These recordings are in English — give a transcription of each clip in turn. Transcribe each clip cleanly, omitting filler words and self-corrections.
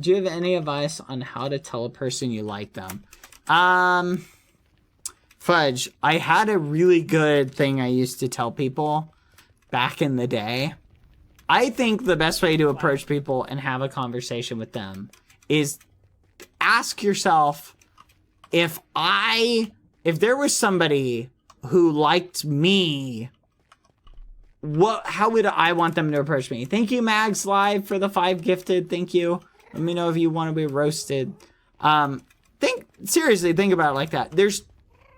Do you have any advice on how to tell a person you like them? Fudge, I had a really good thing I used to tell people back in the day. I think the best way to approach people and have a conversation with them is ask yourself, if there was somebody who liked me, how would I want them to approach me? Thank you, Mags Live, for the 5 gifted. Thank you. Let me know if you want to be roasted. Seriously, think about it like that. There's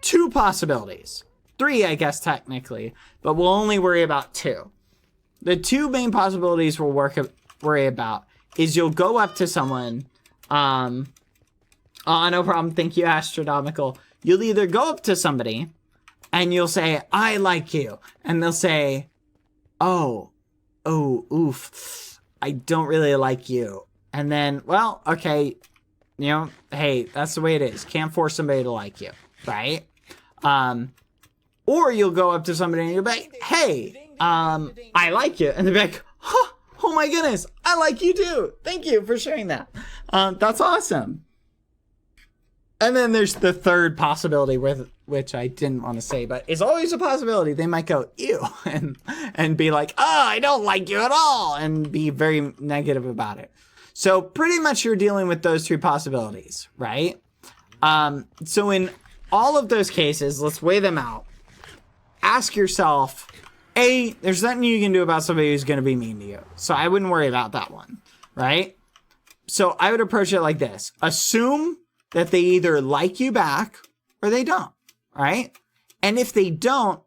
2 possibilities. 3, I guess, technically, but we'll only worry about 2. The 2 main possibilities we'll worry about is you'll go up to someone, oh, no problem, thank you, Astronomical. You'll either go up to somebody and you'll say, I like you, and they'll say, oh, oof, I don't really like you. And then, well, okay, you know, hey, that's the way it is. Can't force somebody to like you, right? Or you'll go up to somebody and you'll be like, hey, I like you. And they'll be like, huh, oh my goodness, I like you too. Thank you for sharing that. That's awesome. And then there's the 3rd possibility, which I didn't want to say, but it's always a possibility. They might go, ew, and be like, oh, I don't like you at all, and be very negative about it. So pretty much you're dealing with those 3 possibilities, right? So in all of those cases, let's weigh them out. Ask yourself, A, there's nothing you can do about somebody who's going to be mean to you. So I wouldn't worry about that one, right? So I would approach it like this. Assume that they either like you back or they don't, right? And if they don't,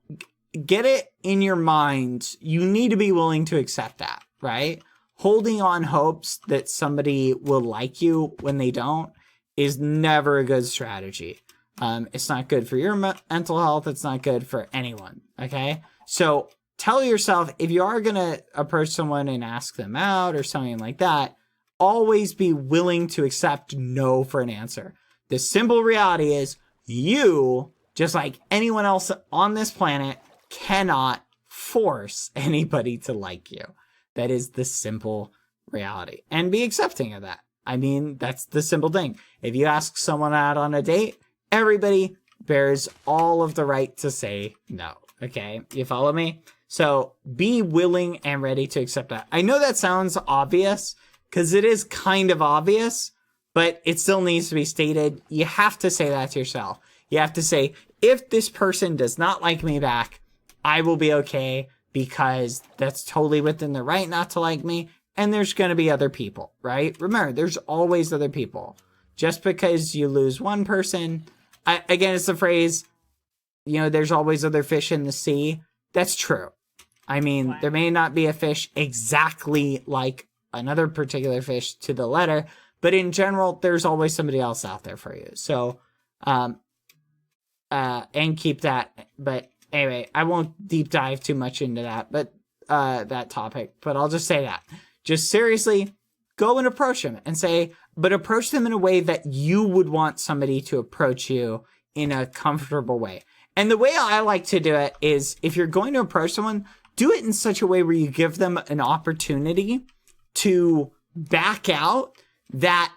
get it in your mind. You need to be willing to accept that, right? Holding on hopes that somebody will like you when they don't is never a good strategy. It's not good for your mental health. It's not good for anyone, okay? So tell yourself, if you are going to approach someone and ask them out or something like that, always be willing to accept no for an answer. The simple reality is you, just like anyone else on this planet, cannot force anybody to like you. That is the simple reality. And be accepting of that. I mean, that's the simple thing. If you ask someone out on a date, everybody bears all of the right to say no. Okay? You follow me? So be willing and ready to accept that. I know that sounds obvious, because it is kind of obvious, but it still needs to be stated. You have to say that to yourself. You have to say, if this person does not like me back, I will be okay, because that's totally within their right not to like me, and there's going to be other people, right? Remember, there's always other people. Just because you lose one person, again, it's the phrase, you know, there's always other fish in the sea. That's true. I mean, there may not be a fish exactly like another particular fish to the letter, but in general, there's always somebody else out there for you. So, and keep that. But anyway, I won't deep dive too much into that, but that topic. But I'll just say that. Just seriously, go and approach them and say, but approach them in a way that you would want somebody to approach you in a comfortable way. And the way I like to do it is, if you're going to approach someone, do it in such a way where you give them an opportunity to back out that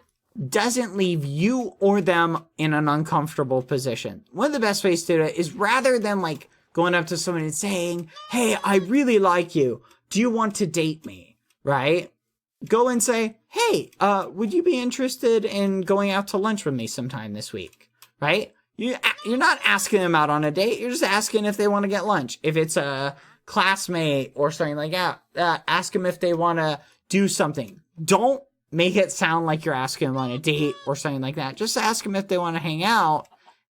doesn't leave you or them in an uncomfortable position. One of the best ways to do it is, rather than like going up to someone and saying, hey, I really like you. Do you want to date me? Right? Go and say, hey, would you be interested in going out to lunch with me sometime this week? Right? You're not asking them out on a date. You're just asking if they want to get lunch. If it's a classmate or something like that, ask them if they want to do something. Don't make it sound like you're asking them on a date or something like that. Just ask them if they want to hang out,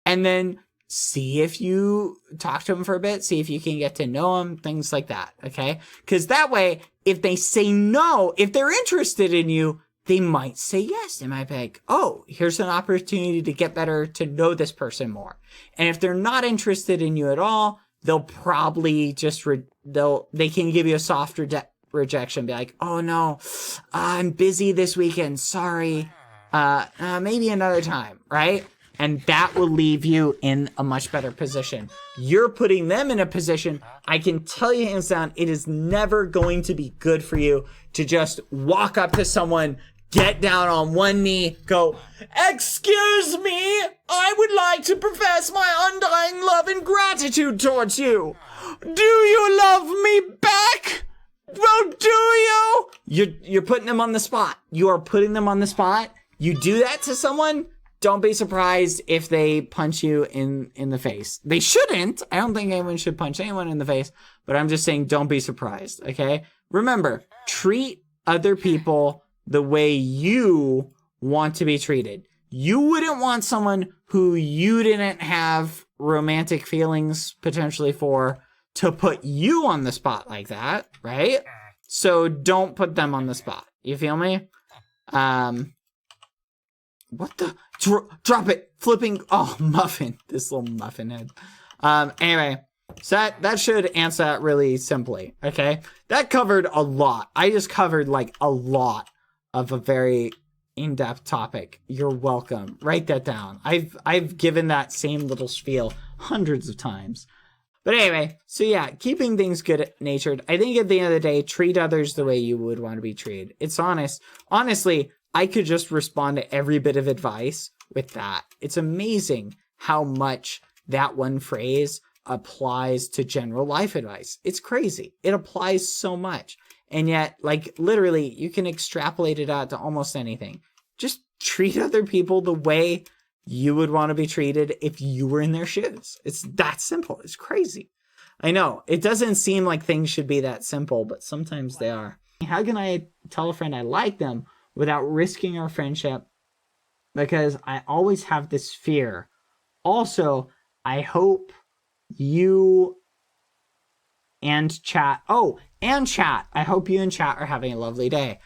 and then see if you talk to them for a bit, see if you can get to know them, things like that, okay? Because that way, if they say no, if they're interested in you, they might say yes. They might be like, oh, here's an opportunity to get better to know this person more. And if they're not interested in you at all, they'll probably just, they can give you a soft rejection, be like, oh no, I'm busy this weekend, sorry, maybe another time, right? And that will leave you in a much better position. You're putting them in a position, I can tell you hands down, it is never going to be good for you to just walk up to someone, get down on one knee, go, "Excuse me, I would like to profess my undying love and gratitude towards you. Do you love me back? Well, do you?" You're putting them on the spot. You are putting them on the spot. You do that to someone, don't be surprised if they punch you in the face. They shouldn't. I don't think anyone should punch anyone in the face, but I'm just saying don't be surprised, okay? Remember, treat other people the way you want to be treated. You wouldn't want someone who you didn't have romantic feelings potentially for to put you on the spot like that, right? So don't put them on the spot. You feel me? What the? Drop it. Flipping. Oh, muffin. This little muffin head. Anyway, so that should answer that really simply. Okay. That covered a lot. I just covered like a lot of a very in-depth topic. You're welcome. Write that down. I've given that same little spiel hundreds of times. But anyway, so yeah, keeping things good-natured. I think at the end of the day, treat others the way you would want to be treated. It's honest. Honestly, I could just respond to every bit of advice with that. It's amazing how much that one phrase applies to general life advice. It's crazy. It applies so much. And yet, like, literally, you can extrapolate it out to almost anything. Just treat other people the way you would want to be treated if you were in their shoes. It's that simple. It's crazy. I know. It doesn't seem like things should be that simple, but sometimes they are. How can I tell a friend I like them without risking our friendship? Because I always have this fear. Also, I hope you and chat. Oh, and chat. I hope you and chat are having a lovely day.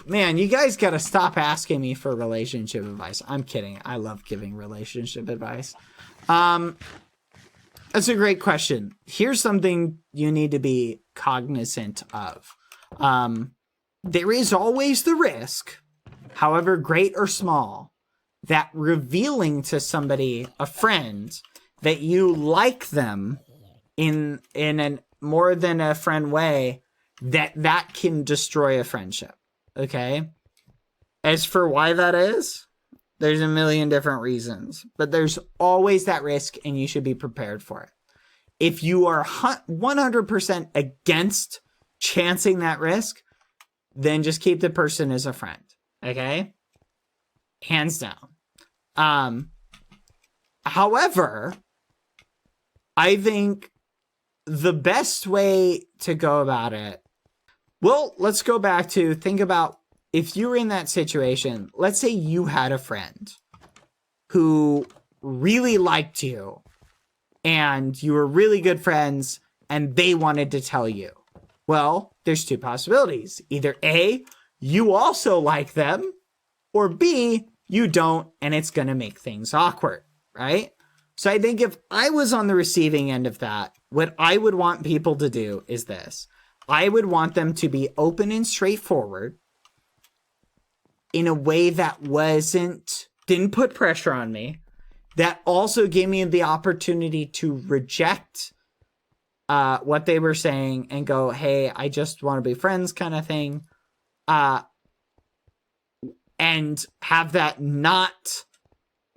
Man, you guys got to stop asking me for relationship advice. I'm kidding. I love giving relationship advice. That's a great question. Here's something you need to be cognizant of. There is always the risk, however great or small, that revealing to somebody, a friend, that you like them in a more than a friend way, that can destroy a friendship. Okay? As for why that is, there's a million different reasons, but there's always that risk and you should be prepared for it. If you are 100% against chancing that risk, then just keep the person as a friend. Okay? Hands down. However, I think the best way to go about it, well, let's go back to think about if you were in that situation. Let's say you had a friend who really liked you and you were really good friends and they wanted to tell you. Well, there's two possibilities. Either A, you also like them, or B, you don't and it's going to make things awkward, right? So I think if I was on the receiving end of that, what I would want people to do is this. I would want them to be open and straightforward in a way that didn't put pressure on me, that also gave me the opportunity to reject what they were saying and go, hey, I just want to be friends kind of thing. And have that not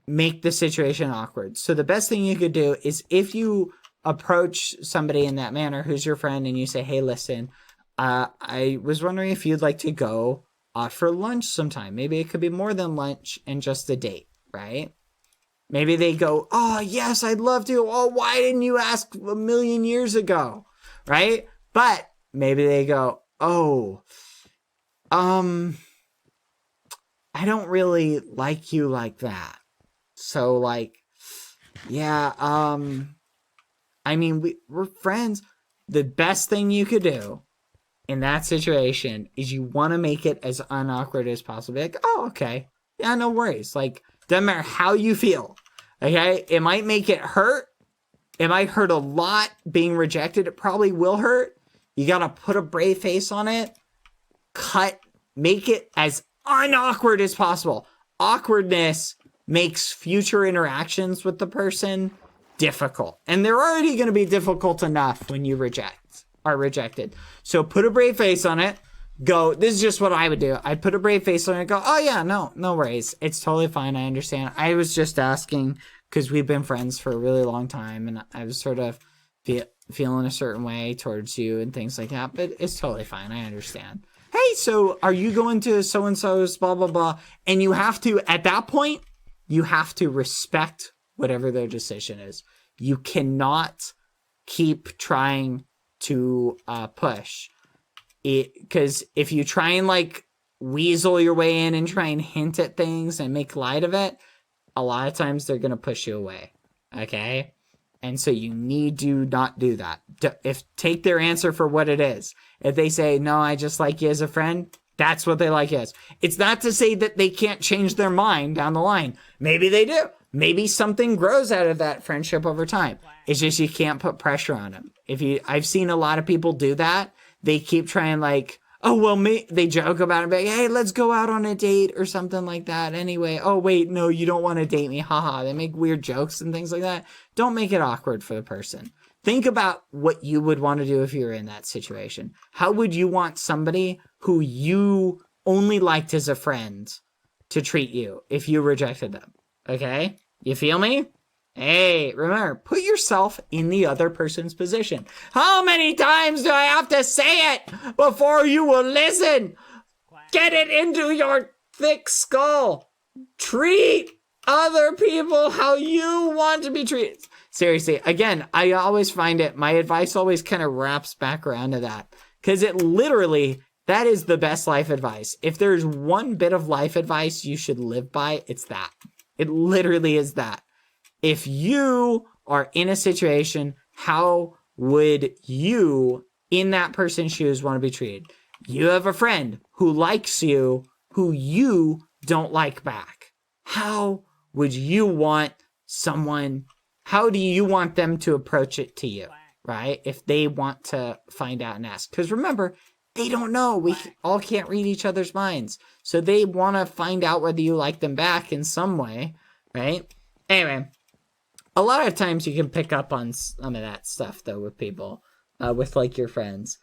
make the situation awkward. So the best thing you could do is if you approach somebody in that manner who's your friend and you say, hey, listen, I was wondering if you'd like to go for lunch sometime. Maybe it could be more than lunch and just a date, right? Maybe they go, oh, yes, I'd love to. Oh, why didn't you ask a million years ago, right? But maybe they go, oh, I don't really like you like that. So, like, yeah, I mean, we're friends. The best thing you could do in that situation is you want to make it as unawkward as possible. Like, oh, okay. Yeah, no worries. Like, doesn't matter how you feel. Okay? It might make it hurt. It might hurt a lot being rejected. It probably will hurt. You got to put a brave face on it. Make it as unawkward as possible. Awkwardness makes future interactions with the person difficult. And they're already going to be difficult enough when you are rejected. So put a brave face on it. go, this is just what I would do. I'd put a brave face on it and go, oh yeah, no worries. It's totally fine. I understand. I was just asking because we've been friends for a really long time and I was sort of feeling a certain way towards you and things like that, but it's totally fine. I understand. Hey, so are you going to so-and-so's blah, blah, blah? And you have to, at that point, you have to respect whatever their decision is. You cannot keep trying to push it, because if you try and like weasel your way in and try and hint at things and make light of it, a lot of times they're going to push you away. Okay? And so you need to not do that. Take their answer for what it is. If they say, no, I just like you as a friend, that's what they like you as. It's not to say that they can't change their mind down the line. Maybe they do. Maybe something grows out of that friendship over time. It's just you can't put pressure on them. I've seen a lot of people do that. They keep trying like, oh, well, they joke about it, like, hey, let's go out on a date or something like that. Anyway, oh, wait, no, you don't want to date me. Haha. They make weird jokes and things like that. Don't make it awkward for the person. Think about what you would want to do if you were in that situation. How would you want somebody who you only liked as a friend to treat you if you rejected them? Okay? You feel me? Hey, remember, put yourself in the other person's position. How many times do I have to say it before you will listen? Get it into your thick skull. Treat other people how you want to be treated. Seriously, again, I always find it, my advice always kind of wraps back around to that. Because it literally, that is the best life advice. If there's one bit of life advice you should live by, it's that. It literally is that. If you are in a situation, how would you, in that person's shoes, want to be treated? You have a friend who likes you, who you don't like back. How would you want someone, how do you want them to approach it to you, right? If they want to find out and ask. Because remember, they don't know. We all can't read each other's minds. So they want to find out whether you like them back in some way, right? Anyway. A lot of times you can pick up on some of that stuff, though, with people, with, like, your friends.